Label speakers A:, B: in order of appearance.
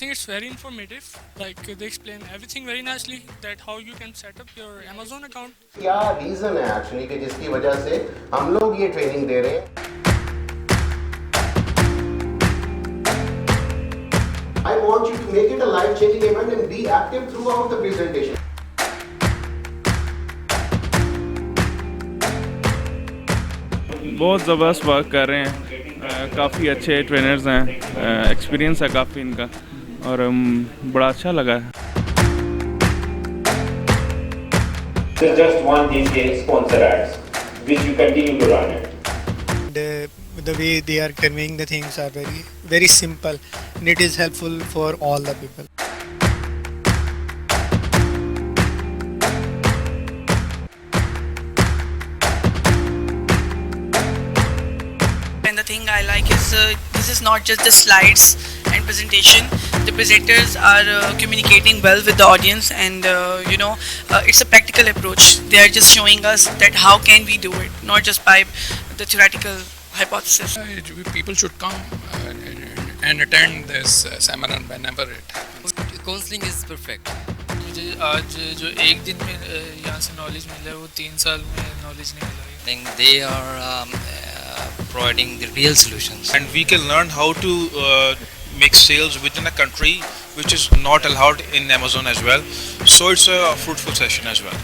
A: think it's very informative. Like they explain everything very nicely. That how you can set up your Amazon account.
B: क्या reason है actually कि जिसकी वजह से हम लोग ये ट्रेनिंग दे रहे हैं. I want you to make it a life-changing event and be active throughout the presentation.
C: बहुत ज़बरदस्त वर्क कर रहे हैं, काफ़ी अच्छे ट्रेनर्स हैं, एक्सपीरियंस है काफ़ी इनका और बड़ा अच्छा लगा है.
D: There's just one thing is sponsor ads, which you continue to run it.
E: The way they are conveying the things are very, very simple, and it is helpful for all the people.
F: And the thing I like is this is not just the slides and presentation. The presenters are communicating well with the audience, and it's a practical approach. They are just showing us that how can we do it, not just by the theoretical hypothesis.
G: People should come and attend this seminar whenever it happens.
H: Counseling is perfect.
I: मुझे आज जो एक दिन में यहाँ से knowledge मिला है वो 3 साल में नॉलेज नहीं मिला.
H: I think they are providing the real solutions.
J: And we can learn how to make sales within a country which is not allowed in Amazon as well. So it's a fruitful session as well.